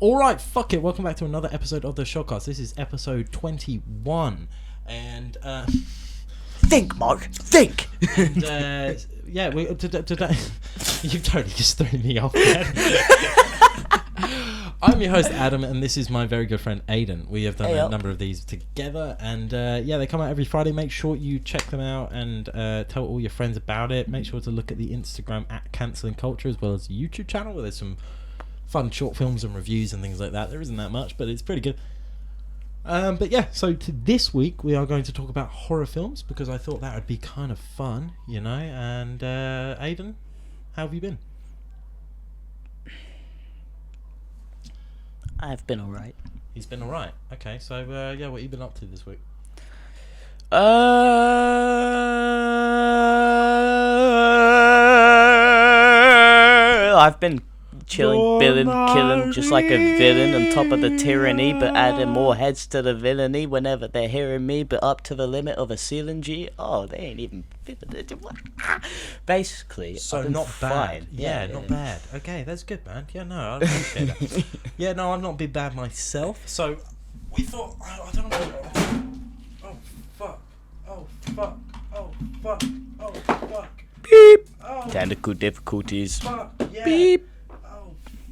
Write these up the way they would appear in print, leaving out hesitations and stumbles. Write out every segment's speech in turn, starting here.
Alright, fuck it. Welcome back to another episode of the Shodcast. This is episode 21. And, Think, Mark, think! And, yeah, today... You've totally just thrown me off, man. I'm your host, Adam, and this is my very good friend, Aydan. We have done a number of these together, and, yeah, they come out every Friday. Make sure you check them out and tell all your friends about it. Make sure to look at the Instagram at Cancelling Culture, as well as the YouTube channel, where there's some fun short films and reviews and things like that. There isn't that much, but it's pretty good. But yeah, so this week we are going to talk about horror films because I thought that would be kind of fun, you know. And Aydan, how have you been? I've been alright. He's been alright. Okay, so yeah, what have you been up to this week? I've been chilling, killing just like a villain on top of the tyranny, but adding more heads to the villainy whenever they're hearing me, but up to the limit of a ceiling G. Oh, they ain't even basically. So not bad. Yeah, not bad. Okay, that's good, man. Yeah, no, I appreciate that. Yeah, no, I've not been bad myself. So we thought, I don't know. Oh fuck! Oh fuck! Oh fuck! Oh fuck! Beep. Oh, technical difficulties. Fuck, yeah. Beep.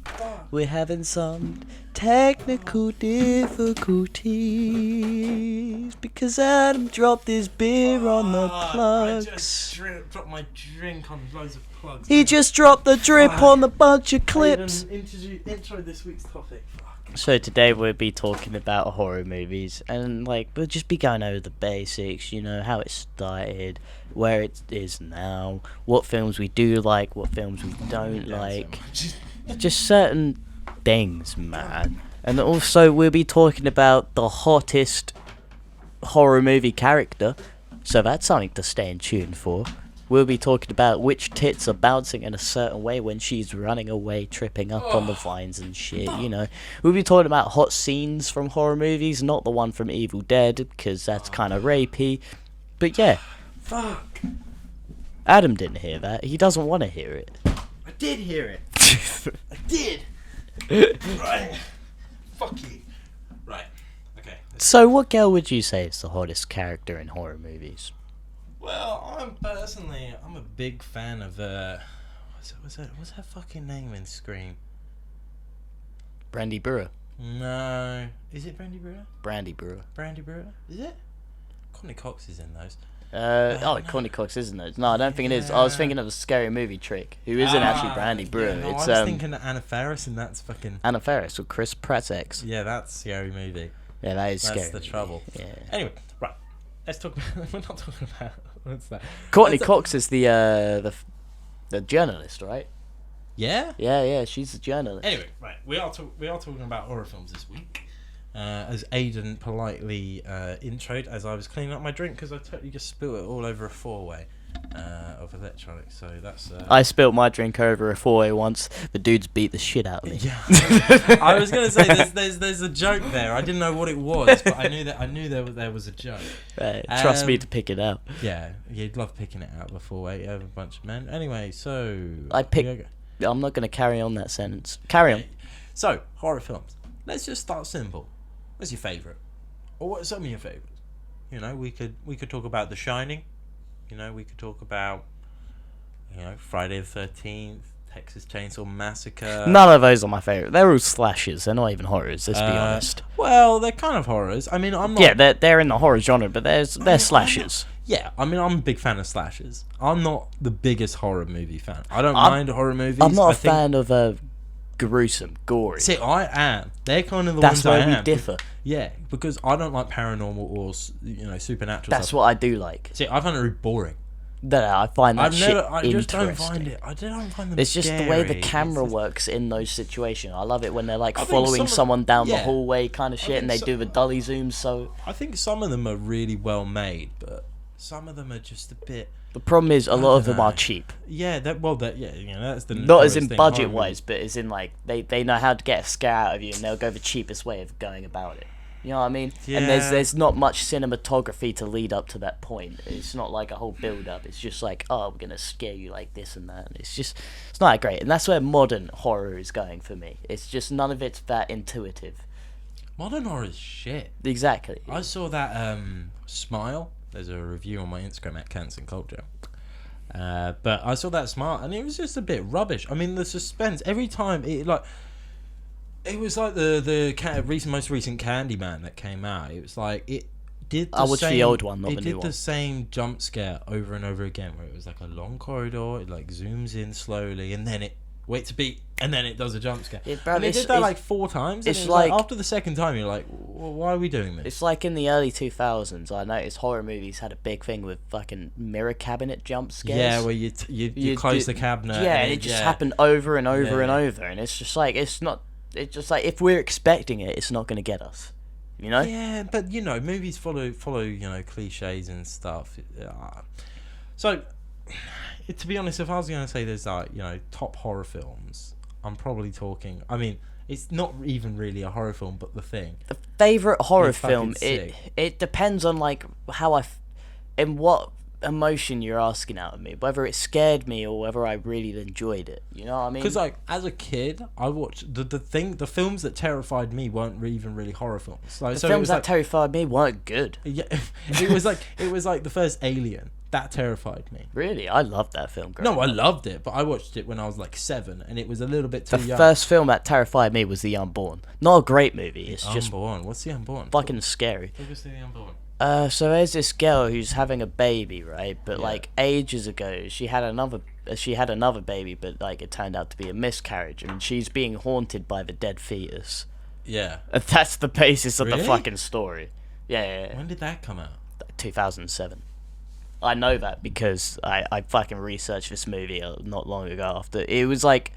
Fuck. We're having some technical difficulties because Adam dropped his beer on the plugs. I just dropped my drink on loads of plugs. He just dropped the drip on the bunch of clips. Intro this week's topic. Fuck. So today we'll be talking about horror movies and we'll just be going over the basics, you know, how it started, where it is now, what films we do like, what films we don't like. Just certain things, man. And also we'll be talking about the hottest horror movie character, so that's something to stay in tune for. We'll be talking about which tits are bouncing in a certain way when she's running away, tripping up on the vines and shit, you know. We'll be talking about hot scenes from horror movies, not the one from Evil Dead, because that's kind of rapey. But yeah. Fuck. Adam didn't hear that. He doesn't want to hear it. I did hear it. I did. Right. Fuck you. Right. Okay. So what girl would you say is the hottest character in horror movies? Well, I'm a big fan of what's her fucking name in Scream? Brandy Brewer. No. Is it Brandy Brewer? Brandy Brewer. Brandy Brewer? Is it? Courtney Cox is in those. Courtney Cox isn't it? No, I don't think it is. I was thinking of a Scary Movie Trick, who isn't actually Brandy Brewer. Yeah, no, it's I was thinking of Anna Faris, and that's fucking Anna Faris with Chris Pratt's ex. Yeah, that's Scary Movie. Yeah, that is scary. That's the trouble. Yeah. Anyway, right. Let's talk about. We're not talking about. What's that? Courtney Cox is the journalist, right? Yeah. Yeah. She's the journalist. Anyway, right. We are talking about horror films this week. As Aydan politely introed, as I was cleaning up my drink because I totally just spilled it all over a four-way of electronics. So that's. I spilled my drink over a four-way once. The dudes beat the shit out of me. Yeah. I was gonna say there's a joke there. I didn't know what it was, but I knew there was a joke. Trust me to pick it out. Yeah, you'd love picking it out of a four-way of a bunch of men. Anyway, so I'm not gonna carry on that sentence. Carry on. So horror films. Let's just start simple. What's your favourite? Or what are some of your favourites? You know, we could talk about The Shining. You know, we could talk about, Friday the 13th, Texas Chainsaw Massacre. None of those are my favourite. They're all slashes. They're not even horrors, let's be honest. Well, they're kind of horrors. I mean, I'm not... Yeah, they're in the horror genre, but they're slashes. Yeah, I mean, I'm a big fan of slashes. I'm not the biggest horror movie fan. I don't mind horror movies. I'm not a fan of... gruesome, gory. See, I am. They're kind of the ones I am. That's where we differ. Yeah, because I don't like paranormal or supernatural. That's stuff. what I do like. See, I find it really boring. No, I find that shit interesting. I just don't find it. I don't find them. It's just scary. the way the camera works in those situations. I love it when they're like following someone down the hallway kind of shit, and they do the dolly zooms. So I think some of them are really well made, but some of them are just a bit. The problem is a lot of them are cheap. Yeah, that's the not as in budget wise, but as in like they know how to get a scare out of you, and they'll go the cheapest way of going about it. You know what I mean? Yeah. And there's not much cinematography to lead up to that point. It's not like a whole build up. It's just like, oh, we're gonna scare you like this and that. And it's not that great. And that's where modern horror is going for me. It's just none of it's that intuitive. Modern horror is shit. Exactly. I saw that Smile. There's a review on my Instagram at Cancer Culture. But I saw that Smile, and it was just a bit rubbish. I mean, the suspense every time it was like the most recent Candyman that came out. It was like it did. I watched the old one, not the new one. It did the same jump scare over and over again, where it was like a long corridor. It like zooms in slowly, and then it waits a beat, and then it does a jump scare. And it did that like 4 times. It's like after the second time, you're like, well, why are we doing this? It's like in the early 2000s. I noticed horror movies had a big thing with fucking mirror cabinet jump scares. Yeah, where you close the cabinet. Yeah, and it just happened over and over and over, and it's just like it's not. It's just like if we're expecting it, it's not going to get us, you know. Yeah, but movies follow cliches and stuff. So, to be honest, if I was going to say there's top horror films, I'm probably talking. I mean, it's not even really a horror film, but The Thing. The favorite horror film. It depends on like how in what emotion you're asking out of me, whether it scared me or whether I really enjoyed it. You know what I mean? Because like as a kid, I watched the films that terrified me weren't even really horror films. Like, the films that terrified me weren't good. Yeah, it was like the first Alien that terrified me. Really, I loved that film. No, I loved it, but I watched it when I was like 7, and it was a little bit too young. The first film that terrified me was The Unborn. Not a great movie. It's just Unborn. What's The Unborn? Fucking scary. What was The Unborn? So there's this girl who's having a baby, right? But like ages ago, she had another baby, but like it turned out to be a miscarriage, and she's being haunted by the dead fetus. Yeah. And that's the basis of the fucking story. Yeah. When did that come out? 2007. I know that because I fucking researched this movie not long ago after. It was like,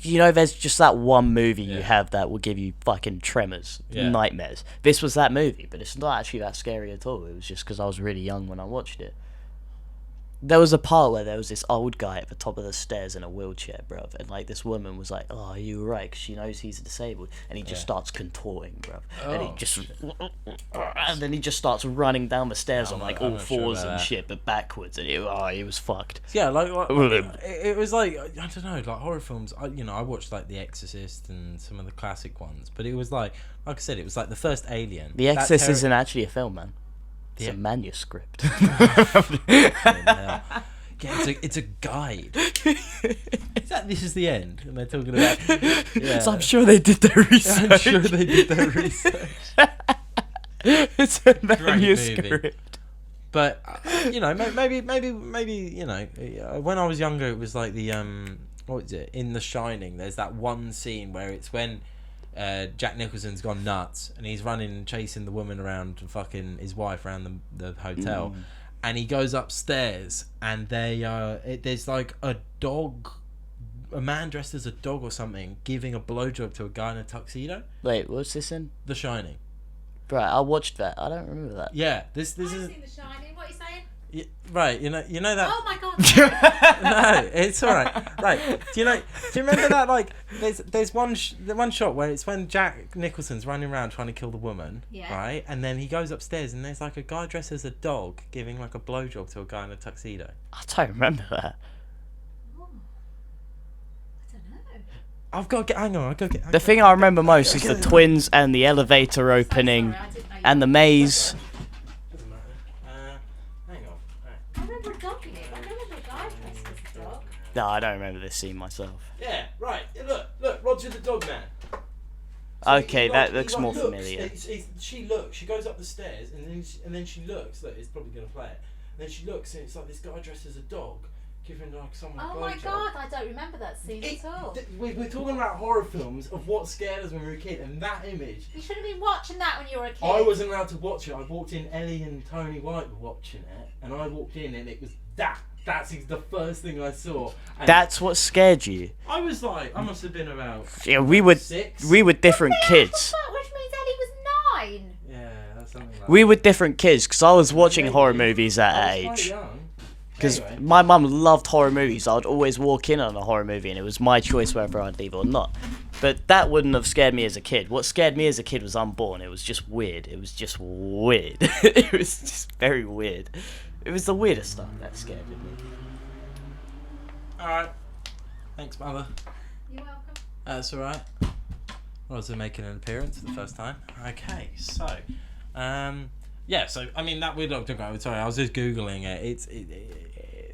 there's just that one movie you have that will give you fucking tremors, nightmares. This was that movie, but it's not actually that scary at all. It was just because I was really young when I watched it. There was a part where there was this old guy at the top of the stairs in a wheelchair, bruv, and like this woman was like, "Oh, are you right?" Because she knows he's disabled, and he just starts contorting, bruv, and then he just starts running down the stairs on like all fours and shit, but backwards, and he was fucked. Yeah, like it was like I don't know, like horror films. I watched like The Exorcist and some of the classic ones, but it was like I said, it was like the first Alien. The Exorcist isn't actually a film, man. It's a manuscript. Yeah, it's a guide. This is the end, and they're talking about. Yeah. So I'm sure they did their research. I'm sure they did their research. It's a manuscript. But maybe when I was younger, it was like the what is it in The Shining? There's that one scene where it's when Jack Nicholson's gone nuts and he's running chasing the woman around fucking his wife around the hotel, and he goes upstairs and there's like a man dressed as a dog or something giving a blowjob to a guy in a tuxedo. Wait, what's this in? The Shining. Right, I watched that. I don't remember that. Yeah, this I've is. seen The Shining. What are you saying? Right, you know that. Oh my god! No, it's all right. Right, do you remember that? Like, there's one shot where it's when Jack Nicholson's running around trying to kill the woman, right? And then he goes upstairs and there's like a guy dressed as a dog giving like a blowjob to a guy in a tuxedo. I don't remember that. Oh. I don't know. I've got to get. Hang on, The thing I remember most is the twins and the elevator opening, and the maze. I remember a dog in it. I don't remember a guy dressed as a dog. No, I don't remember this scene myself. Yeah, right. Look, Roger the dog man. So okay, that looks more familiar. She looks. She goes up the stairs, and then she looks. Look, it's probably gonna play it. And then she looks, and it's like this guy dressed as a dog giving like someone. Oh my god, I don't remember that scene at all. We're talking about horror films of what scared us when we were a kid, and that image. You should have been watching that when you were a kid. I wasn't allowed to watch it. I walked in. Ellie and Tony White were watching it, and I walked in, and it was that. That's the first thing I saw. And that's what scared you. I was like, I must have been about. Yeah, we were 6. We were different kids. Which means Ellie was 9. Yeah, that's something like. We were different kids because I was watching horror movies at that age. Because my mum loved horror movies. I'd always walk in on a horror movie, and it was my choice whether I'd leave or not. But that wouldn't have scared me as a kid. What scared me as a kid was Unborn. It was just weird. It was just very weird. It was the weirdest stuff that scared me. Alright. Thanks, Mother. You're welcome. That's alright. I was making an appearance for the first time. Okay, so... yeah, so, I mean, that weird dog... Sorry, I was just Googling it.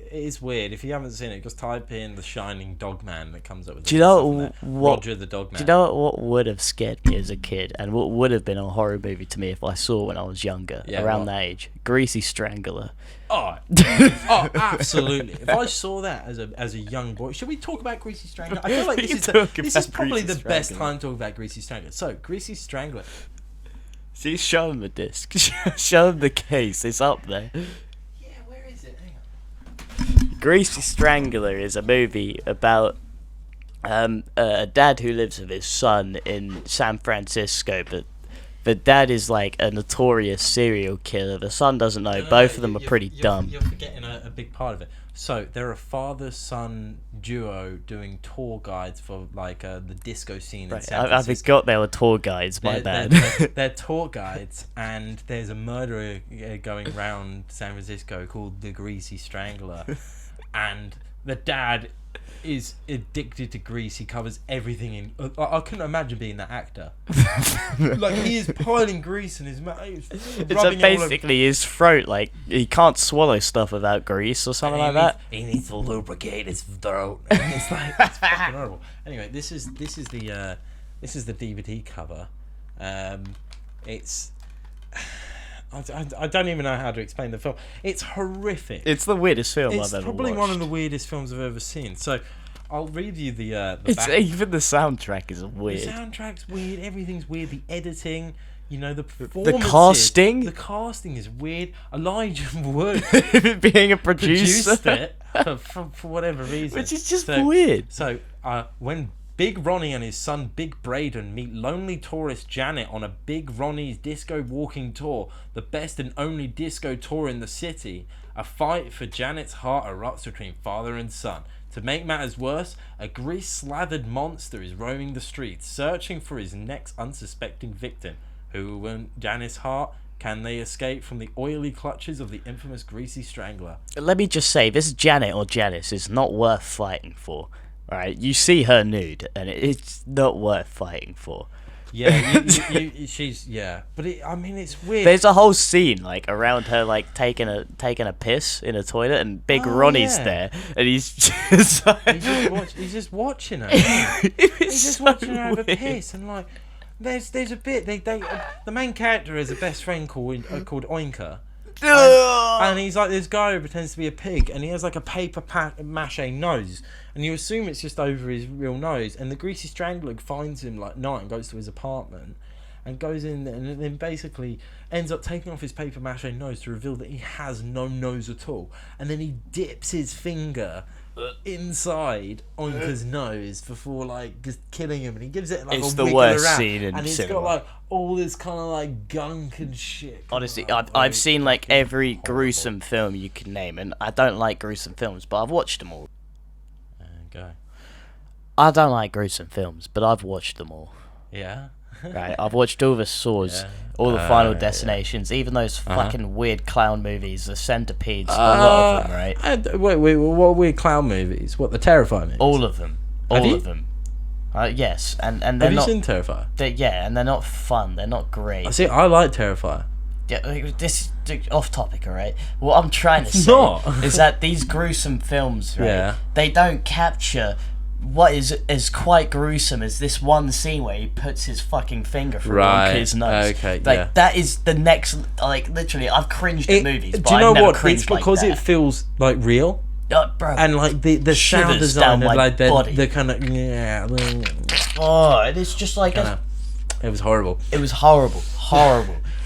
It is weird. If you haven't seen it, just type in The Shining Dog Man that comes up with. Do you know what? Roger the Dog Man. Do you know what would have scared me as a kid, and what would have been a horror movie to me if I saw it when I was younger, around that age? Greasy Strangler. Oh, absolutely! If I saw that as a young boy, should we talk about Greasy Strangler? I feel like this is probably the best time to talk about Greasy Strangler. So, Greasy Strangler. See, show him the disc. Show him the case. It's up there. Greasy Strangler is a movie about a dad who lives with his son in San Francisco, but the dad is like a notorious serial killer. The son doesn't know. Both of them are pretty dumb. You're forgetting a big part of it. So they're a father-son duo doing tour guides for like the disco scene in San Francisco. I forgot they were tour guides. My bad. They're tour guides, and there's a murderer going around San Francisco called the Greasy Strangler, and the dad is addicted to grease. He covers everything in. I couldn't imagine being that actor. Like, he is piling grease in his mouth. It's basically his throat. Like, he can't swallow stuff without grease or something like that. He needs to lubricate his throat. It's like, it's fucking horrible. Anyway, this is the DVD cover. It's. I don't even know how to explain the film. It's horrific. It's the weirdest film I've ever watched. It's probably one of the weirdest films I've ever seen. So, I'll read you the back. Even the soundtrack is weird. The soundtrack's weird. Everything's weird. The editing, the performances. The casting. The casting is weird. Elijah Wood being a producer produced it for whatever reason, which is just weird. So, when Big Ronnie and his son Big Braden meet lonely tourist Janet on a Big Ronnie's disco walking tour, the best and only disco tour in the city. A fight for Janet's heart erupts between father and son. To make matters worse, a grease-slathered monster is roaming the streets, searching for his next unsuspecting victim. Who will win Janet's heart? Can they escape from the oily clutches of the infamous Greasy Strangler? Let me just say, this Janet or Janice is not worth fighting for. Right, you see her nude, and it's not worth fighting for. Yeah, she's but it's weird. There's a whole scene like around her like taking a piss in a toilet, and Big Ronnie's there, and he's just he's just watching her. He's just watching her have a piss, and like there's a bit the main character has a best friend called Oinker. And he's like this guy who pretends to be a pig, and he has like a paper mache nose, and you assume it's just over his real nose, and the Greasy Strangler finds him like night and goes to his apartment and goes in there, and then basically ends up taking off his paper mache nose to reveal that he has no nose at all, and then he dips his finger inside Oinker's nose before like just killing him, and he gives it like it's a the wiggle worst around, scene in and it's cinema. got like all this kind of like gunk and shit. Honestly, I've seen like every gruesome film you can name, and I don't like gruesome films, but I've watched them all. Go. I don't like gruesome films, but I've watched them all. Yeah. Right, I've watched all the Saws, all the Final Destinations, even those fucking weird clown movies, the Centipedes, a lot of them, right? Wait, what weird clown movies? What, the Terrifier movies? All of them. All of them. Yes, and they're Have you not... seen Terrifier? Yeah, and they're not fun, they're not great. See, I like Terrifier. Yeah, this is off topic, alright? What I'm trying to say is that these gruesome films, right, they don't capture what is quite gruesome as this one scene where he puts his fucking finger through his nose. Okay, like, that is the next, like, literally, I've cringed at movies, but do you know I've never what? cringed It's because like it feels, like, real. Bro, and, like, the sound design of, like, the kind of... Oh, and it's just like... It was horrible. It was horrible.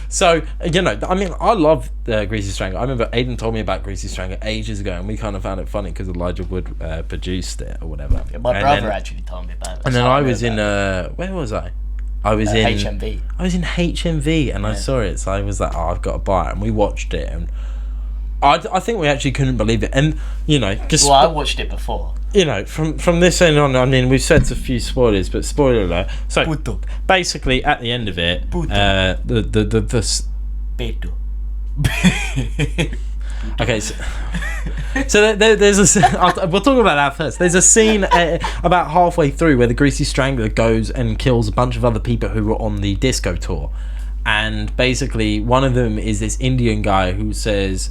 So, I mean, I love Greasy Strangler. I remember Aydan told me about Greasy Strangler ages ago, and we kind of found it funny because Elijah Wood produced it or whatever. Yeah, my brother actually told me about it. And then I was in, where was I? I was in HMV. I was in HMV, and I saw it, so I was like, I've got to buy it, and we watched it, and I think we actually couldn't believe it, and, just... Well, I watched it before. you know, from this end on, I mean, we've said a few spoilers, but spoiler alert. So basically, at the end of it, okay, so there's a. We'll talk about that first. There's a scene about halfway through where the Greasy Strangler goes and kills a bunch of other people who were on the disco tour, and basically one of them is this Indian guy who says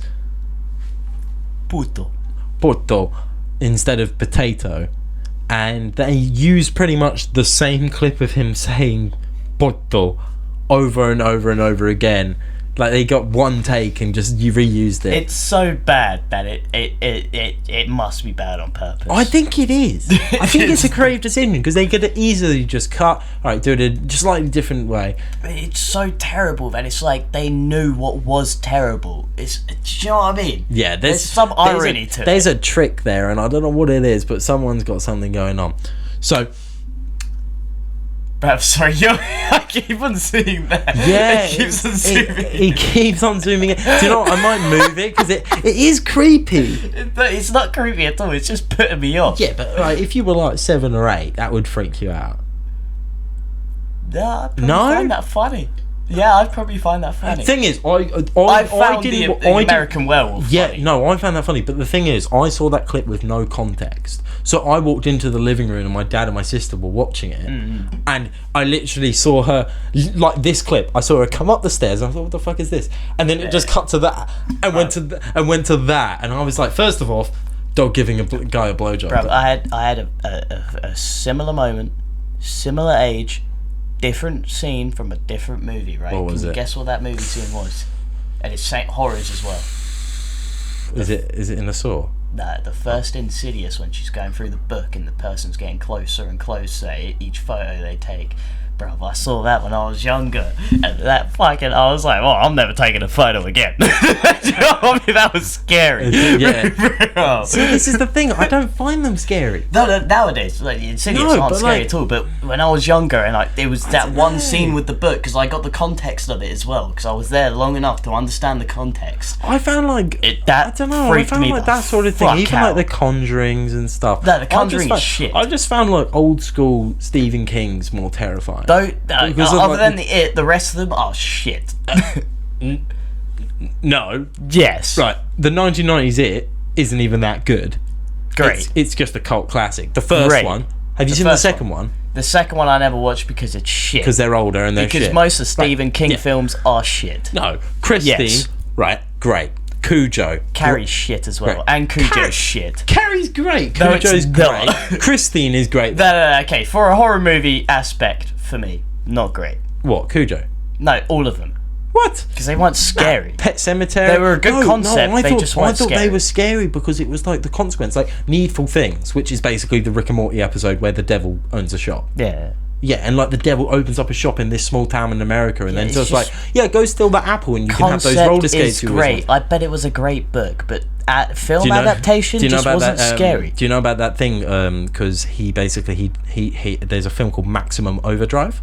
puto instead of potato, and they use pretty much the same clip of him saying puto over and over and over again. Like, they got one take and just you reused it. It's so bad that it must be bad on purpose. I think it is. I think it's a creative decision because they could easily just cut. All right, do it a just slightly different way. It's so terrible that it's like they knew what was terrible. Do you know what I mean? Yeah, there's some irony to it. There's a trick there, and I don't know what it is, but someone's got something going on. So. But sorry, I keep on seeing that. Yeah, it keeps on zooming. He keeps on zooming in. Do you know what? I might move it because it is creepy. It's not creepy at all. It's just putting me off. Yeah, but right, if you were like 7 or 8, that would freak you out. Yeah, I'd probably find that funny. Yeah, I'd probably find that funny. The thing is, I found the American Werewolf funny. Yeah, no, I found that funny. But the thing is, I saw that clip with no context. So I walked into the living room and my dad and my sister were watching it. And I literally saw her, like this clip, I saw her come up the stairs and I thought, what the fuck is this? And then it just cut to that and went to that. And I was like, first of all, dog giving a guy a blowjob. Bro, I had a similar moment, similar age, different scene from a different movie, right? What was Can you it? guess what that movie scene was? And it's horrors as well. Is it in the Saw? Nah, the first Insidious, when she's going through the book and the person's getting closer and closer each photo they take. Bro, I saw that when I was younger, and that fucking, I was like, oh, I'm never taking a photo again. You know what I mean? That was scary. Yeah. See, this is the thing, I don't find them scary. No, nowadays, like, Insidious aren't scary at all, but when I was younger, and like, there was that one scene with the book, because I got the context of it as well, because I was there long enough to understand the context. I found like, I don't know, I found like that sort of thing, even like the Conjurings and stuff. No, the Conjuring is shit. I just found like old school Stephen King's more terrifying. Other than the rest of them are shit. No. Yes. Right. The 1990s It isn't even that good. Great. It's just a cult classic. The first one. Have you seen the second one? The second one I never watched because it's shit. Because they're older and they're shit. Because most of Stephen King films are shit. No. Christine. Right. Great. Cujo. Carrie's shit as well. Great. And Cujo's shit. Carrie's great. Cujo's great. Christine is great. No, okay. For a horror movie aspect, for me, not great. What? Cujo? No, all of them. What? Because they weren't scary. Pet Sematary. They were a good concept. I thought they were scary because it was like the consequence, like Needful Things, which is basically the Rick and Morty episode where the devil owns a shop. Yeah. Yeah, and like the devil opens up a shop in this small town in America, and then just like, go steal that apple, and you can have those roller skates. Concept is great. I bet it was a great book, but film adaptation just wasn't scary. Do you know about that thing? Because he basically he there's a film called Maximum Overdrive.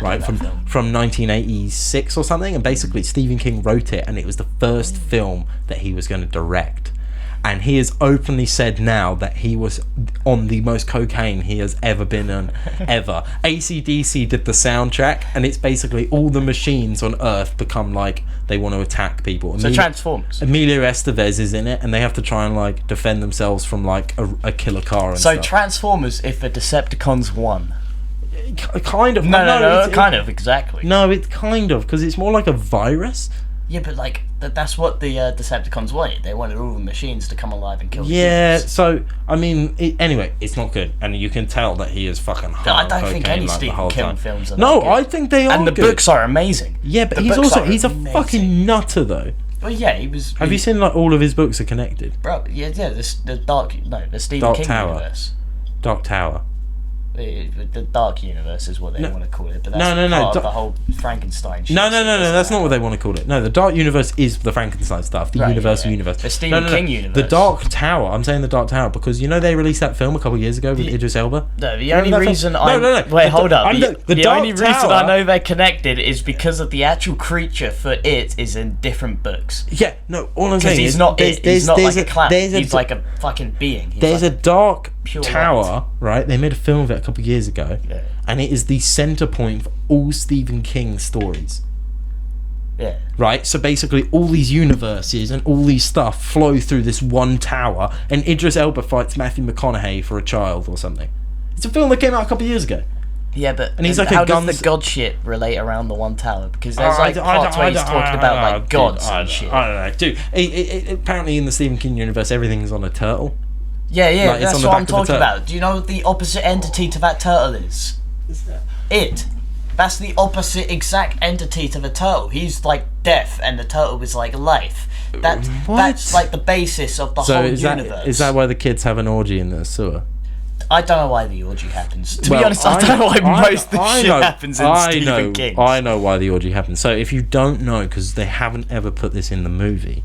Right, from 1986 or something, and basically Stephen King wrote it, and it was the first film that he was going to direct, and he has openly said now that he was on the most cocaine he has ever been on ever. AC/DC did the soundtrack, and it's basically all the machines on Earth become like they want to attack people. So Transformers. Emilio Estevez is in it, and they have to try and like defend themselves from like a killer car and stuff. Transformers if the Decepticons won. Kind of. No, kind of, exactly. No, it's kind of, because it's more like a virus. Yeah, but like, that's what the Decepticons wanted. They wanted all the machines to come alive and kill the humans. So, I mean, anyway, it's not good. And you can tell that he is fucking hard. I don't think any Stephen King films are No, I think they are and the good. books are amazing. Yeah, but he's a fucking nutter, though. Well, yeah, he was... Have you seen, like, all of his books are connected? Bro, the Stephen King universe. Dark Tower. The Dark Universe is what they want to call it, but that's part of the whole Frankenstein shit. No, that's not what they want to call it. No, the Dark Universe is the Frankenstein stuff, the Universal Universe. The Stephen King universe. The Dark Tower, I'm saying the Dark Tower, because you know they released that film a couple of years ago with Idris Elba? No, the only reason Wait, hold up. The only reason I know they're connected is because of the actual creature for it is in different books. Yeah, no, all I'm saying is... He's not like a clown, he's like a fucking being. There's a dark pure tower, light. right? They made a film of it a couple of years ago, Yeah. and it is the center point for all Stephen King stories. Yeah. Right, so basically all these universes and all these stuff flow through this one tower, and Idris Elba fights Matthew McConaughey for a child or something. It's a film that came out a couple of years ago. Yeah, but and he's like how a does the god shit relate around the one tower? Because there's parts where he's talking about like gods and shit. I don't know, dude. Apparently in the Stephen King universe, everything's on a turtle. Yeah, Like, it's that's on the what back I'm of the talking turtle. about. Do you know what the opposite entity to that turtle is? It. That's the opposite exact entity to the turtle. He's like death, and the turtle is like life. That's like the basis of the whole universe. Is that why the kids have an orgy in the sewer? I don't know why the orgy happens. To be honest, I don't know why most of the shit happens in Stephen King. I know why the orgy happens. So if you don't know, because they haven't ever put this in the movie.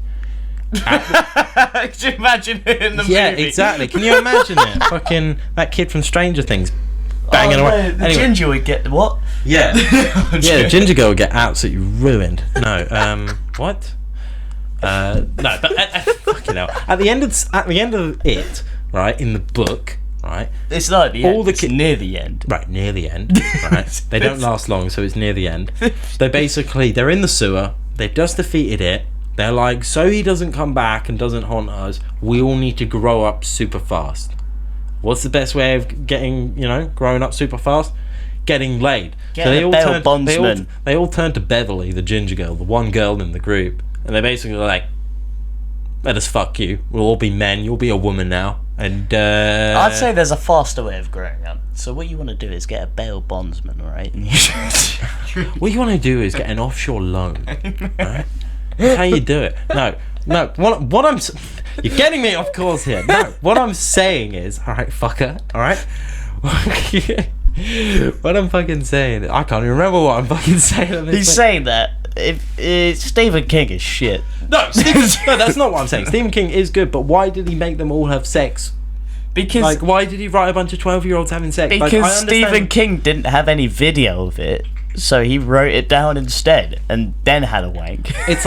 Could you imagine it in the movie? Yeah, exactly. Can you imagine it? Fucking that kid from Stranger Things banging away. The ginger would get what? Yeah. Yeah, the ginger girl would get absolutely ruined. No, what? No, but fucking hell. At the end of it, right, in the book, right? It's not at the end. It's near the end. Right, near the end. Right. They don't last long, so it's near the end. They're in the sewer. They've just defeated it. They're like, so he doesn't come back and doesn't haunt us, we all need to grow up super fast. What's the best way of getting, growing up super fast? Getting laid. Getting a bail bondsman. They all turn to Beverly, the ginger girl, the one girl in the group, and they're basically like, let us fuck you. We'll all be men. You'll be a woman now. And I'd say there's a faster way of growing up. So what you want to do is get a bail bondsman, right? What you want to do is get an offshore loan, right? That's how you do it. No. What I'm you're getting me off course here. No, what I'm saying is, all right, fucker, all right. What I'm fucking saying, I can't even remember what I'm fucking saying. He's saying that if Stephen King is shit. No, that's not what I'm saying. Stephen King is good, but why did he make them all have sex? Because why did he write a bunch of 12-year-olds having sex? Because Stephen King didn't have any video of it, so he wrote it down instead, and then had a wank. It's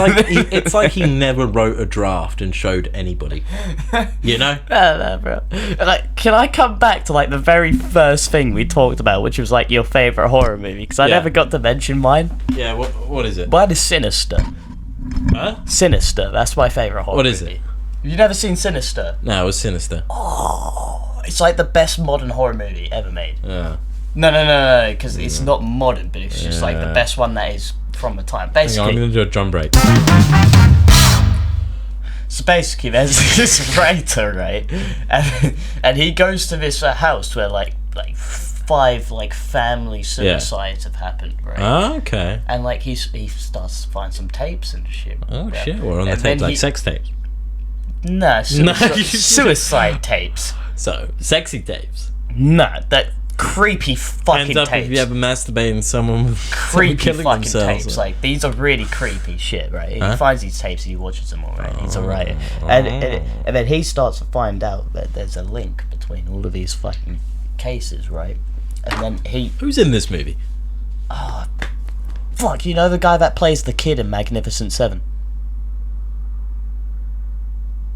like he never wrote a draft and showed anybody. You know? No, bro. Like, can I come back to like the very first thing we talked about, which was like your favorite horror movie? Because I never got to mention mine. Yeah. What is it? Mine is Sinister. Huh? Sinister. That's my favorite horror movie. What is it? You've never seen Sinister? No, it was Sinister. Oh, it's like the best modern horror movie ever made. Yeah. No, because it's not modern, but it's just like the best one that is from the time. Basically, I'm going to do a drum break. So basically, there's this writer, right, and he goes to this house where like 5 like family suicides have happened, right? Oh, okay. And like he starts to find some tapes and shit. Oh bro. shit, we're on the And tape then like sex tapes. Nah, suicide tapes. So sexy tapes. Nah, that creepy fucking Hands up tapes. if you ever masturbating someone with Creepy killing fucking themselves. tapes. Like, these are really creepy shit, right? He finds these tapes and he watches them all, right? He's a writer. And then he starts to find out that there's a link between all of these fucking cases, right? And then he... Who's in this movie? Fuck, you know the guy that plays the kid in Magnificent Seven?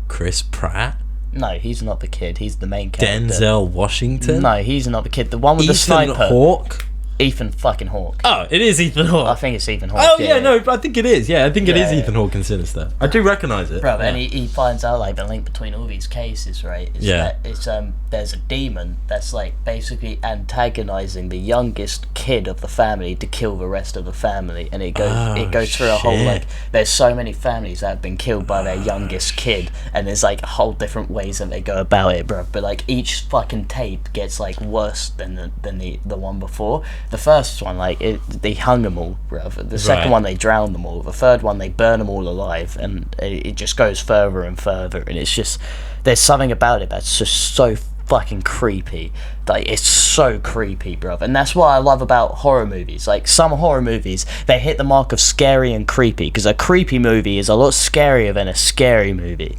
Chris Pratt? No, he's not the kid. He's the main character. Denzel Washington? No, he's not the kid. The one with the Ethan sniper. Hawke? Ethan fucking Hawke. Oh, it is Ethan Hawke. I think it's Ethan Hawke. Oh yeah, no, I think it is. Yeah, I think it is Yeah. Ethan Hawke in Sinister. I do recognise it. Bro, yeah. and he finds out like the link between all these cases, right? Is that it's there's a demon that's like basically antagonizing the youngest kid of the family to kill the rest of the family, and it goes through a whole like there's so many families that have been killed by their youngest kid, and there's like whole different ways that they go about it, bro. But like each fucking tape gets like worse than the one before. The first one, like they hung them all, bro. The second one they drowned them all. The third one they burn them all alive, and it just goes further and further. And it's just there's something about it that's just so fucking creepy. Like it's so creepy, bro. And that's what I love about horror movies. Like some horror movies, they hit the mark of scary and creepy, because a creepy movie is a lot scarier than a scary movie.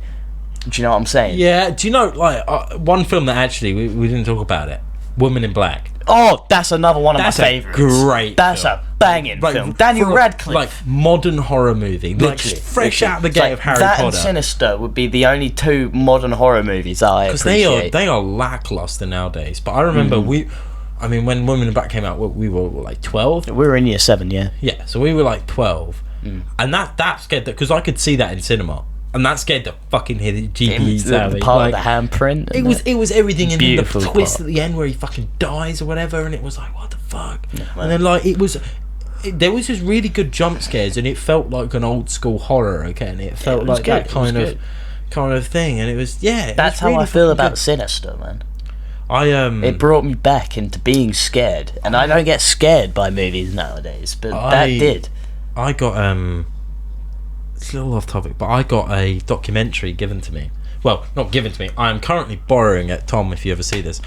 Do you know what I'm saying? Yeah. Do you know like one film that actually we didn't talk about it? Woman in Black. Oh, that's another one of That's my a favourites. great That's film. a banging Like, film. Daniel for a, Radcliffe. like modern horror movie, like Literally, fresh literally. out the It's gate like of Harry that Potter. and Sinister would be the only two modern horror movies that I appreciate. They are lackluster nowadays. But I remember when Woman in Black came out, we were like 12. We were in year 7, yeah. Yeah, so we were like 12, and that scared because I could see that in cinema, and that scared the fucking GPs out of me. Part of the handprint. It was everything, and then the Beautiful twist part. at the end where he fucking dies or whatever, and it was like, what the fuck? Yeah, and then like there was just really good jump scares, and it felt like an old school horror again. It felt it was like good, that it was kind of thing, and it was That's how really I feel fucking about good. Sinister, man. It It brought me back into being scared, and I don't get scared by movies nowadays, but that did. I got it's a little off topic, but I got a documentary given to me. Well, not given to me. I am currently borrowing it, Tom, if you ever see this.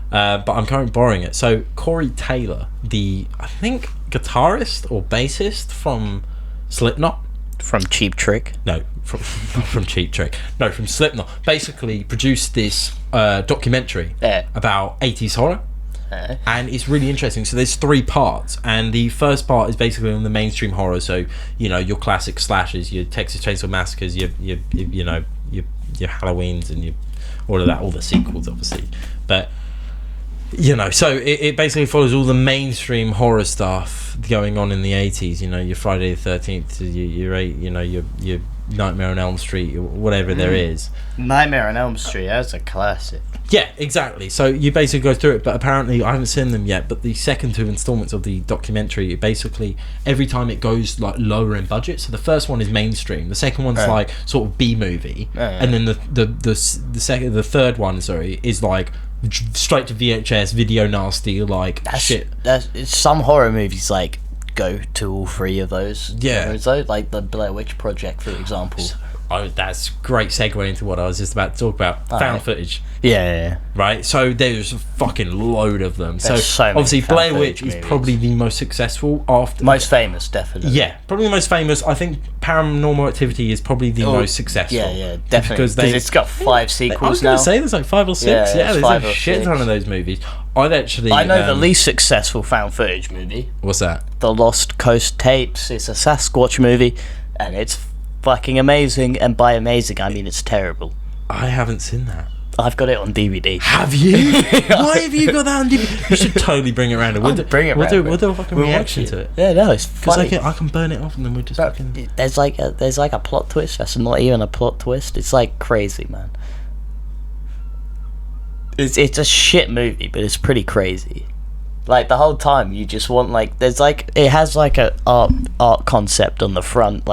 But I'm currently borrowing it. So Corey Taylor, I think guitarist or bassist from Slipknot. From Cheap Trick. No, from Cheap Trick. No, from Slipknot. Basically produced this documentary about 80s horror. And it's really interesting. So there's 3 parts, and the first part is basically on the mainstream horror. So your classic slashers, your Texas Chainsaw Massacres, your Halloweens, and all of that, all the sequels, obviously. But so it basically follows all the mainstream horror stuff going on in the 80s. Your Friday the 13th, your Nightmare on Elm Street, whatever there is. Nightmare on Elm Street, that's a classic. Yeah, exactly. So you basically go through it, but apparently I haven't seen them yet. But the second 2 installments of the documentary, basically every time it goes like lower in budget. So the first one is mainstream, the second one's like sort of B movie, and then the third one, is like straight to VHS, video nasty, like shit. Some horror movies like go to all 3 of those. Yeah, though, like the Blair Witch Project, for example. That's a great segue into what I was just about to talk about. Found footage. Yeah. Right, so there's a fucking load of them. There's so many obviously found Blair footage Witch is movies. probably the most successful after. Most famous, definitely. Yeah, probably the most famous. I think Paranormal Activity is probably the most successful. Yeah, definitely. Because it's got 5 sequels now. I was going to say there's like 5 or 6. Yeah, there's 5 a or shit 6. ton of those movies. I know the least successful found footage movie. What's that? The Lost Coast Tapes. It's a Sasquatch movie, and it's fucking amazing. And by amazing, I mean it's terrible. I haven't seen that. I've got it on DVD. Have you? Why have you got that on DVD? You should totally bring it around. We'll do a fucking reaction to it. Yeah, no, it's funny. Because I can burn it off and then we'll just fucking... There's like a plot twist. That's not even a plot twist. It's like crazy, man. It's a shit movie, but it's pretty crazy. Like the whole time, you just want it has like a art concept on the front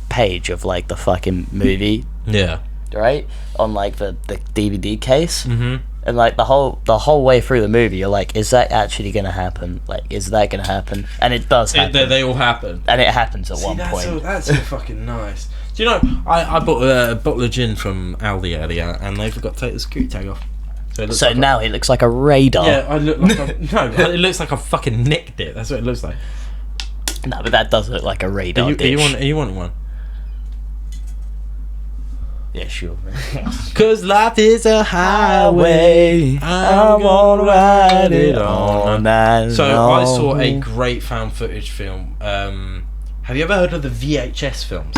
page of the fucking movie. Yeah. Right on the DVD case, and the whole way through the movie, you're like, is that actually gonna happen? Is that gonna happen? And it does happen. They all happen, and it happens at one point. That's so fucking nice. Do you know? I bought a bottle of gin from Aldi earlier, and they forgot to take the security tag off. So now it looks like a radar. Yeah, I look like it looks like I fucking nicked it. That's what it looks like. No, but that does look like a radar. Are you wanting one? Yeah, sure. Cause life is a highway, I'm gonna ride it on. So I saw a great found footage film. Have you ever heard of the VHS films?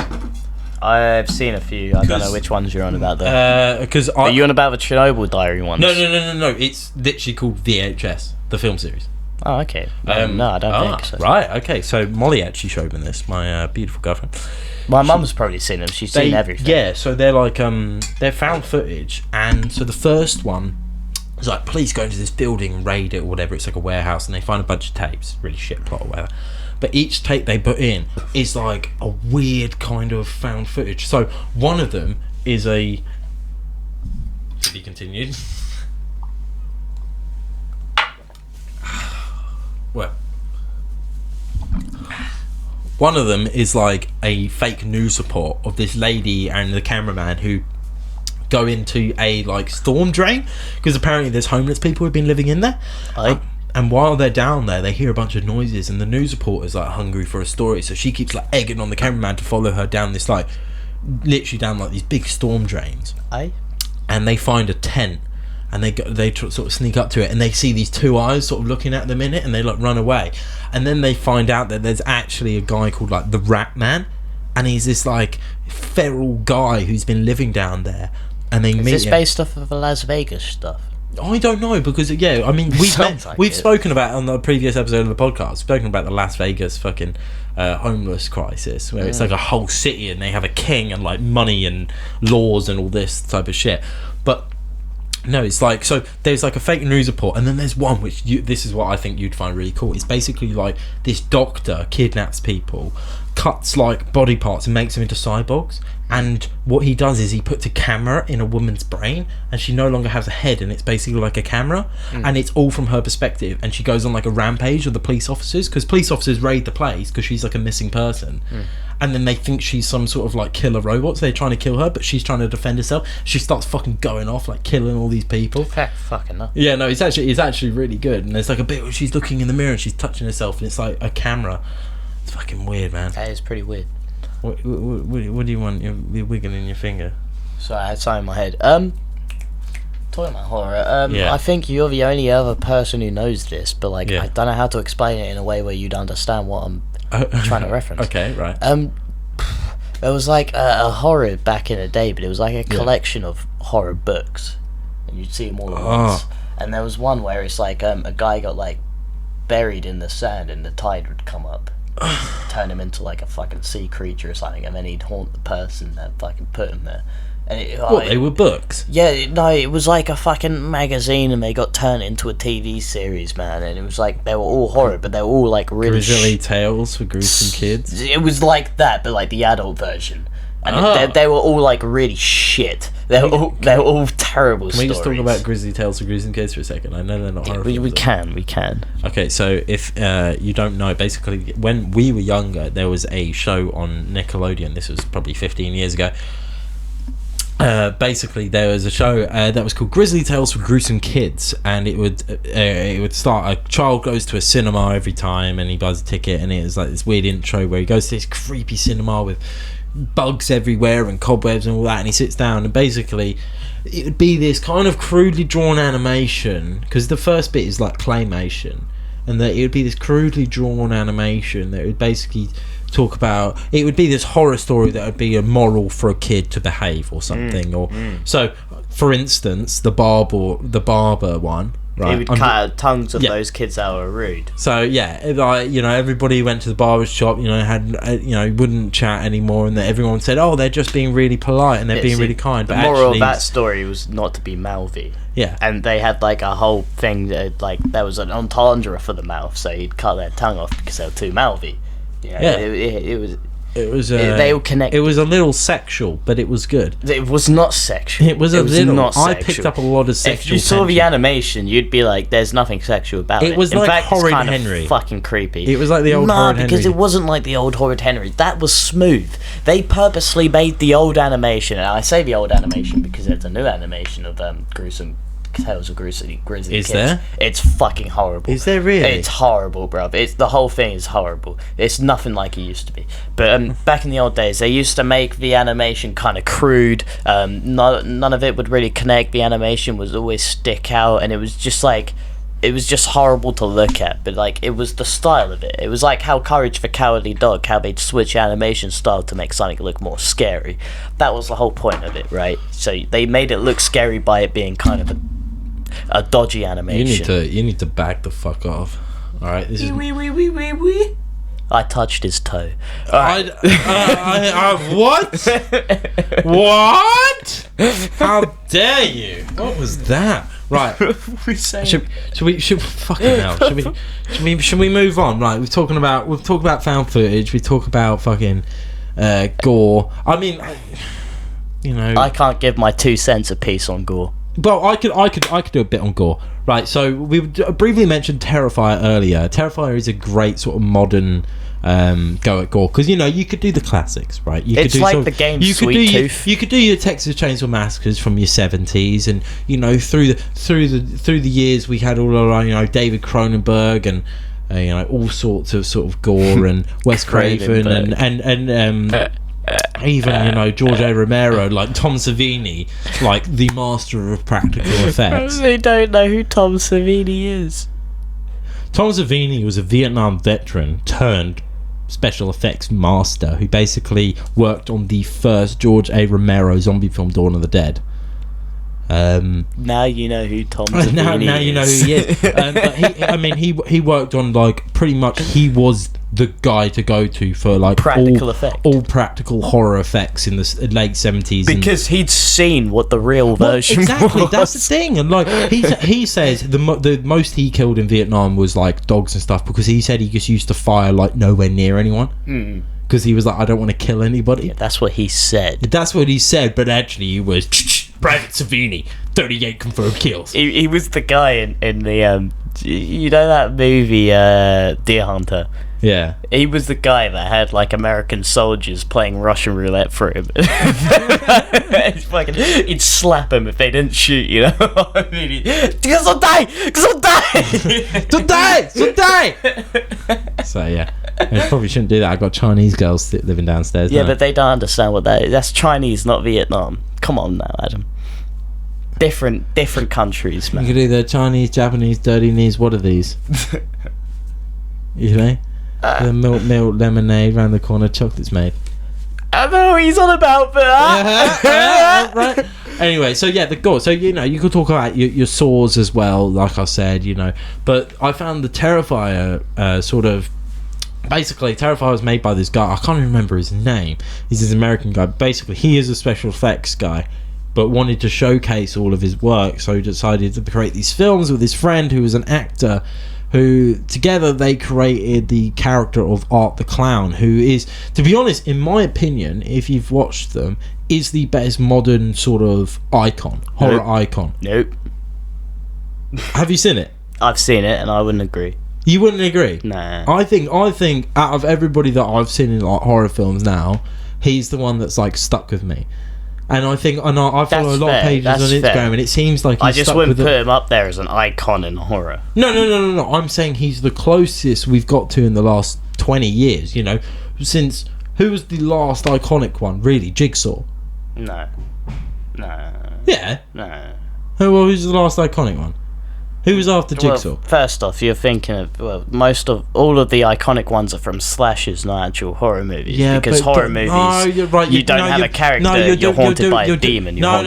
I've seen a few. I don't know which ones you're on about though. Are you on about the Chernobyl Diary ones? No. It's literally called VHS, the film series. Oh, okay. No, I don't think so. Right, okay. So Molly actually showed me this, my beautiful girlfriend. My mum's probably seen them. She's seen everything. Yeah, so they're they're found footage, and so the first one is like, police go into this building, raid it or whatever. It's like a warehouse, and they find a bunch of tapes. Really shit plot or whatever. But each tape they put in is like a weird kind of found footage. So one of them is to be continued. Well, one of them is like a fake news report of this lady and the cameraman who go into a storm drain because apparently there's homeless people who've been living in there. And while they're down there, they hear a bunch of noises, and the news reporter's hungry for a story, so she keeps egging on the cameraman to follow her down this literally down these big storm drains. And they find a tent, and they sort of sneak up to it, and they see these two eyes sort of looking at them in it, and they like run away, and then they find out that there's actually a guy called like the Rat Man, and he's this like feral guy who's been living down there, and they meet him. Is this based off of the Las Vegas stuff? I don't know, because I mean we've spoken about on the previous episode of the podcast, spoken about the Las Vegas fucking homeless crisis, where it's like a whole city and they have a king and like money and laws and all this type of shit. But no, it's like, so there's like a fake news report, and then there's one which this is what I think you'd find really cool. It's basically like this doctor kidnaps people, cuts like body parts and makes them into cyborgs, and what he does is he puts a camera in a woman's brain, and she no longer has a head, and it's basically like a camera, and it's all from her perspective, and she goes on like a rampage of the police officers, because police officers raid the place because she's like a missing person, and then they think she's some sort of like killer robot, so they're trying to kill her, but she's trying to defend herself. She starts fucking going off, like killing all these people. Fucking nuts. Yeah, no, it's actually really good, and there's like a bit where she's looking in the mirror and she's touching herself, and it's like a camera. It's fucking weird, man. That is pretty weird. What do you want? You're wiggling your finger. Sorry, I had something in my head. Talking about horror, Yeah. I think you're the only other person who knows this, but like, I don't know how to explain it in a way where you'd understand what I'm trying to reference. Okay, right. There was like a horror back in the day, but it was like a collection of horror books, and you'd see them all at once. And there was one where it's like a guy got like buried in the sand, and the tide would come up, turn him into like a fucking sea creature or something, and then he'd haunt the person that fucking put him there. And they were books? Yeah, no, it was like a fucking magazine, and they got turned into a TV series, man. And it was like, they were all horror, but they were all like really Grisly tales for gruesome kids? It was like that, but like the adult version. And they were all like really shit. They were all terrible stories. Can we just talk about Grisly Tales for Gruesome Kids for a second? I know they're not horror films. We can. Okay, so if you don't know, basically when we were younger, there was a show on Nickelodeon. This was probably 15 years ago. Basically, there was a show that was called Grisly Tales for Gruesome Kids, and it would start, a child goes to a cinema every time, and he buys a ticket, and it was like this weird intro where he goes to this creepy cinema with bugs everywhere and cobwebs and all that, and he sits down, and basically it would be this kind of crudely drawn animation, because the first bit is like claymation, and that it would be this crudely drawn animation that would basically talk about, it would be this horror story that would be a moral for a kid to behave or something, so for instance the barber one, right? He would cut out tongues of those kids that were rude. So everybody went to the barber shop, wouldn't chat anymore, and that everyone said, oh, they're just being really polite and they're being really kind. The moral of that story was not to be mouthy. Yeah. And they had like a whole thing that like there was an entendre for the mouth, so he'd cut their tongue off because they were too mouthy. It was they all connected. It was a little sexual, but it was good. It was not sexual. It was not sexual. I picked up a lot of sexual. If you saw the animation, you'd be like, "There's nothing sexual about it." It was in like fact, Horrid it's kind Henry. Of fucking creepy. It was like the old Horrid Henry. because it wasn't like the old Horrid Henry. That was smooth. They purposely made the old animation, and I say the old animation because there's a new animation of gruesome Tales of Grizzly Kids. Is there? It's fucking horrible. Is there really? It's horrible, bruv. The whole thing is horrible. It's nothing like it used to be. But back in the old days, they used to make the animation kind of crude. None of it would really connect. The animation was always stick out, and it was just like, it was just horrible to look at. But like, it was the style of it. It was like how Courage the Cowardly Dog, how they'd switch animation style to make something look more scary. That was the whole point of it, right? So they made it look scary by it being kind of a dodgy animation. You need to back the fuck off. All right, this is. I touched his toe. What? What? How dare you? What was that? Right. Should we move on? Right, we've talked about found footage. We talk about fucking gore. I mean, I can't give my 2 cents apiece on gore. Well, I could do a bit on gore. Right, so we briefly mentioned Terrifier earlier. Terrifier is a great sort of modern go at gore, because you could do the classics, right? It's like the game Sweet Tooth. You could do your Texas Chainsaw Massacres from your 70s, and through the years we had all around, David Cronenberg and all sorts of sort of gore and Wes Craven and even, you know, George A. Romero, like Tom Savini, like the master of practical effects. They don't know who Tom Savini is. Tom Savini was a Vietnam veteran turned special effects master who basically worked on the first George A. Romero zombie film, Dawn of the Dead. Now you know who Tom Savini now is. you know who he is. But he worked on, like, pretty much, he was the guy to go to for, like, all practical horror effects in the late 70s. Because he'd seen what the real version exactly, was. that's the thing. And, like, he says the most he killed in Vietnam was, like, dogs and stuff, because he said he just used to fire, like, nowhere near anyone. Because he was like, I don't want to kill anybody. Yeah, that's what he said. That's what he said, but actually he was Private Savini, 38 confirmed kills. He was the guy in the you know that movie Deer Hunter. Yeah. He was the guy that had, like, American soldiers playing Russian roulette for him. He'd slap him if they didn't shoot, you know. I mean, So yeah, I probably shouldn't do that. I've got Chinese girls living downstairs. Yeah, but they don't understand what that is. That's Chinese, not Vietnam. Come on now, Adam. Different countries, man. You could do the Chinese, Japanese, dirty knees. What are these? You know, the milk lemonade round the corner, chocolate's made. I know what he's on about, but right. Anyway, so yeah, the gore. So, you know, you could talk about your saws as well, like I said, you know. But I found the Terrifier sort of. Basically, Terrifier was made by this guy. I can't even remember his name. He's this American guy. Basically, he is a special effects guy, but wanted to showcase all of his work, so he decided to create these films with his friend who was an actor, who together they created the character of Art the Clown, who is, to be honest, in my opinion, if you've watched them, is the best modern sort of horror icon. Nope. Have you seen it? I've seen it, and I wouldn't agree. You wouldn't agree? Nah. I think out of everybody that I've seen in, like, horror films now, he's the one that's, like, stuck with me. And I think, I follow a lot of pages on Instagram, and it seems like he's I just wouldn't put him up there as an icon in horror. No. I'm saying he's the closest we've got to in the last 20 years, you know, since, who was the last iconic one, really? Jigsaw? No. Yeah? No. Who's the last iconic one? Who was after Jigsaw? Well, first off, you're thinking of, all of the iconic ones are from slashers, not actual horror movies. Yeah, because horror movies, you're right. You don't have a character. You're haunted by a demon. You're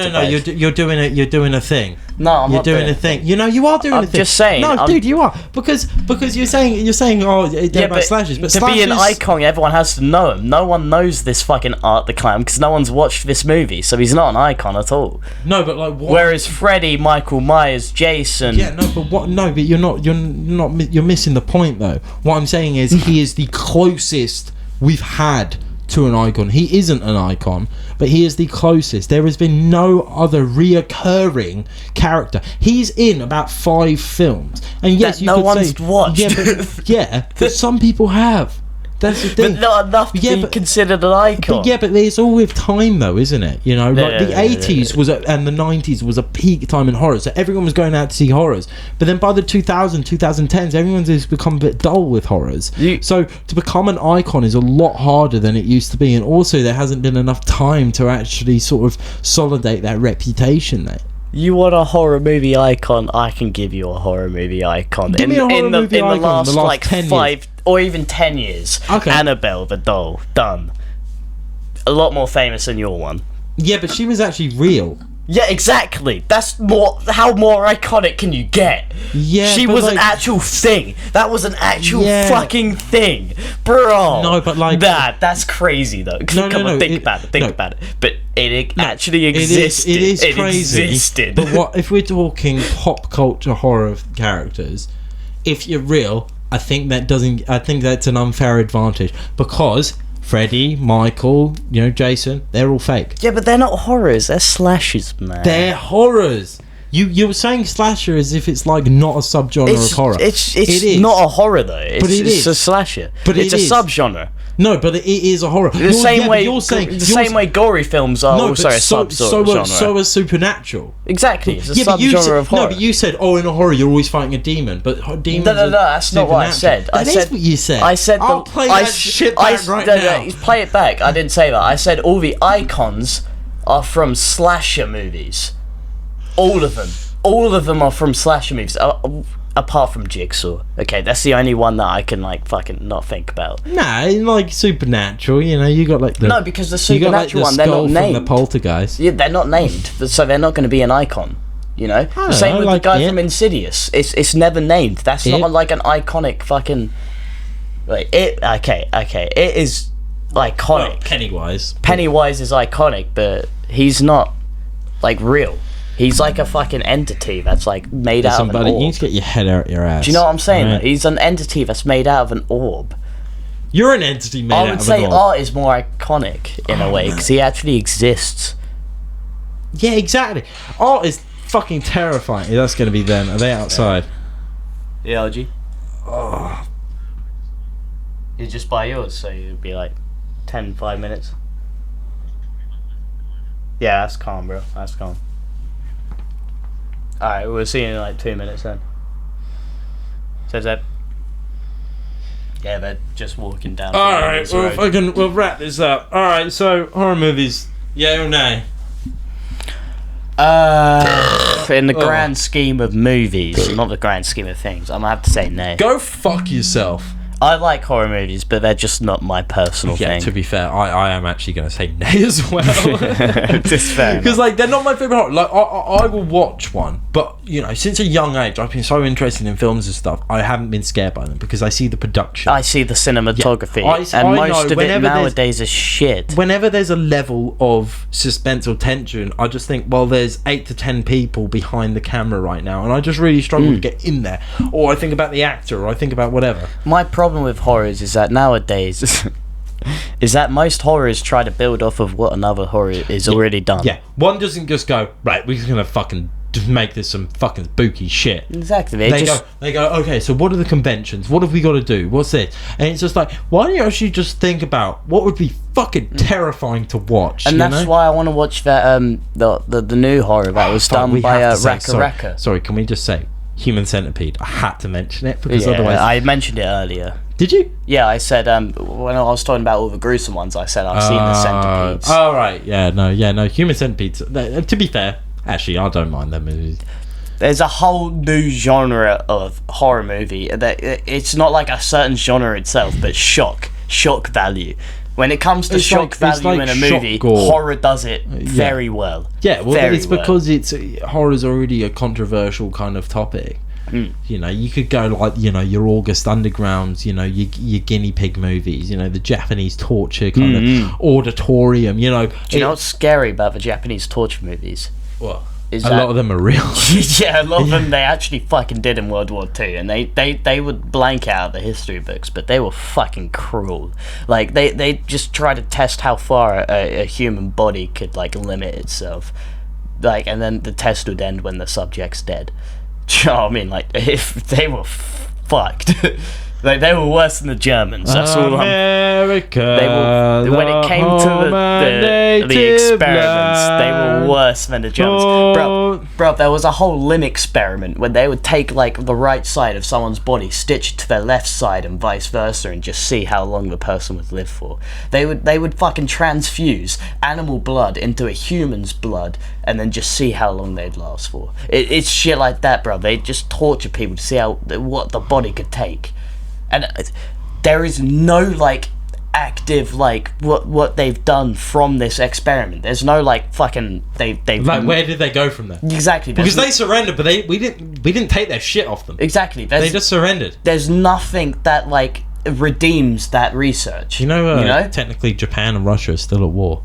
doing it. You're doing a thing. No, I'm you're not doing a thing. You know, you are doing a thing. I'm just saying. No, dude, you are, because you're saying about slashers, but to slashers, be an icon, everyone has to know him. No one knows this fucking Art the Clown because no one's watched this movie, so he's not an icon at all. No, but like what? Whereas Freddy, Michael Myers, Jason. Yeah, no, but what? No, but you're missing the point though. What I'm saying is he is the closest we've had to an icon. He isn't an icon, but he is the closest. There has been no other reoccurring character. He's in about 5 films, and yes, that no one's watched. But some people have. That's the thing. But not enough to be considered an icon. But it's all with time, though, isn't it? You know, like the 80s was and the 90s was a peak time in horror, so everyone was going out to see horrors. But then by the 2010s, everyone's just become a bit dull with horrors. So to become an icon is a lot harder than it used to be, and also there hasn't been enough time to actually sort of solidate that reputation there. You want a horror movie icon? I can give you a horror movie icon. Give me a horror movie icon in the last like 10 5 years. or even 10 years. Okay. Annabelle the doll, done. A lot more famous than your one. Yeah, but she was actually real. Yeah, exactly. That's more. How more iconic can you get? Yeah, she was an actual thing. That was an actual fucking thing, bro. No, but like that's crazy though. Think about it. But it actually existed. It is crazy. Existed. But what if we're talking pop culture horror characters? If you're real, I think that's an unfair advantage because Freddy, Michael, Jason, they're all fake. Yeah, but they're not horrors. They're slashers, man. They're horrors. You're saying slasher as if it's like not a subgenre of horror. It's not a horror though. It's a slasher. But it's a subgenre. No, but it is a horror. The same way gory films are also a subgenre. So is supernatural. Exactly, it's a subgenre of horror. No, but you said, in a horror you're always fighting a demon. But demons. No, that's not what I said. That is what you said. I said I'll play that shit back right now. Play it back. I didn't say that. I said all the icons are from slasher movies. All of them. All of them are from slasher movies. Apart from Jigsaw. Okay, that's the only one that I can like fucking not think about. Nah, like Supernatural, you got like the... No, because the Supernatural one, they're not named. From the Poltergeist. Yeah, they're not named, so they're not going to be an icon, The same with the guy from Insidious. It's never named. That's not like an iconic fucking... Like, okay, it is iconic. Well, Pennywise is iconic, but he's not, like, real. He's like a fucking entity that's like made out of an orb. You need to get your head out your ass. Do you know what I'm saying? Right. He's an entity that's made out of an orb. You're an entity made out of an orb. I would say art is more iconic in a way because he actually exists. Yeah, exactly. Art is fucking terrifying. That's going to be them. Are they outside? Yeah, LG. Oh. You're just by yours, so you'd be like 5 minutes. Yeah, that's calm, bro. That's calm. Alright, we'll see you in like 2 minutes then. Says that. Yeah, they're just walking down. Alright, we'll wrap this up. Alright, so horror movies, yeah or nay? In the grand scheme of movies, not the grand scheme of things, I'm gonna have to say nay. Go fuck yourself. I like horror movies, but they're just not my personal thing. To be fair, I am actually going to say nay as well. Just fair. Because like they're not my favourite horror. Like I will watch one, but since a young age, I've been so interested in films and stuff. I haven't been scared by them because I see the production. I see the cinematography, and most of it nowadays is shit. Whenever there's a level of suspense or tension, I just think, well, there's 8 to 10 people behind the camera right now, and I just really struggle to get in there. Or I think about the actor, or I think about whatever. My problem with horrors is that nowadays is that most horrors try to build off of what another horror is already done. Yeah, one doesn't just go, right, we're just gonna fucking just make this some fucking spooky shit. Exactly. They go, okay, so what are the conventions? What have we got to do? What's this? And it's just like, why don't you actually just think about what would be fucking terrifying to watch? And that's why I want to watch that the new horror that was done by Raka. Sorry, can we just say Human Centipede? I had to mention it because otherwise I mentioned it earlier. Did you? Yeah, I said when I was talking about all the gruesome ones, I said I've seen the centipedes. Oh right, no, Human Centipedes. To be fair, actually, I don't mind them movies. There's a whole new genre of horror movie that it's not like a certain genre itself, but shock value. When it comes to shock value in a movie, horror does it very well. Yeah, well, it's because horror's already a controversial kind of topic. You could go like your August Undergrounds, your guinea pig movies, the Japanese torture kind of auditorium. Do you know what's scary about the Japanese torture movies? What? A lot of them are real. Yeah, a lot of them they actually fucking did in World War II, and they would blank out the history books, but they were fucking cruel. Like they just try to test how far a human body could like limit itself, like, and then the test would end when the subject's dead. Do you know what I mean? Like, if they were fucked. Like, they were worse than the Germans. That's all America. When it came to the experiments, they were worse than the Germans. Bro, there was a whole limb experiment when they would take, like, the right side of someone's body, stitch it to their left side and vice versa, and just see how long the person would live for. They would fucking transfuse animal blood into a human's blood and then just see how long they'd last for. It's shit like that, bro. They just torture people to see what the body could take. And there is no, like, active, like, what they've done from this experiment. There's no, like, fucking... They've like, where did they go from there? Exactly. Because they surrendered, but we didn't take their shit off them. Exactly. They just surrendered. There's nothing that, like, redeems that research. You know, technically Japan and Russia are still at war.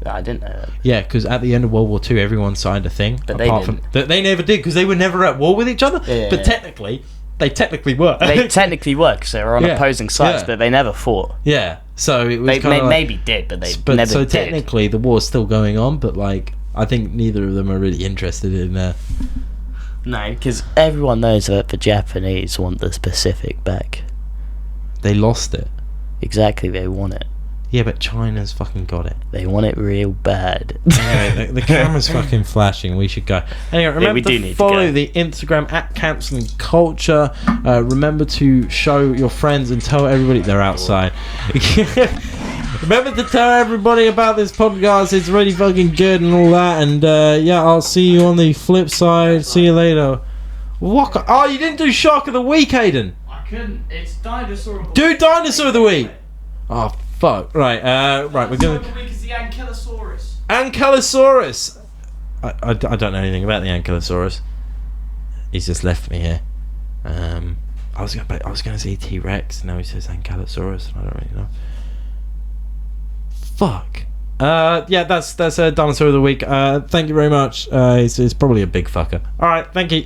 I didn't know that. Yeah, because at the end of World War II, everyone signed a thing. But they never did, because they were never at war with each other. But technically... They technically were. They technically were, because they were on opposing sides, but they never fought. Yeah, so it was they maybe did, but they never did. So technically, the war's still going on, but like I think neither of them are really interested in. No, because everyone knows that the Japanese want the Pacific back. They lost it. Exactly, they want it. Yeah, but China's fucking got it. They want it real bad. Anyway, the camera's fucking flashing. We should go. Anyway, remember we do to need to follow go. the Instagram at Cancelling Culture. Remember to show your friends and tell everybody they're outside. Remember to tell everybody about this podcast. It's really fucking good and all that. And yeah, I'll see you on the flip side. See you later. What? Oh, you didn't do Shark of the Week, Aydan. I couldn't. It's Dinosaur of the Do Week. Dinosaur of the Week. Oh fuck. Right. Right. We're Dinosaur gonna. of the Week is the Ankylosaurus. Ankylosaurus. I don't know anything about the Ankylosaurus. He's just left me here. I was gonna say T-Rex. Now he says Ankylosaurus. I don't really know. Fuck. Yeah, that's a Dinosaur of the Week. Thank you very much. He's probably a big fucker. All right. Thank you.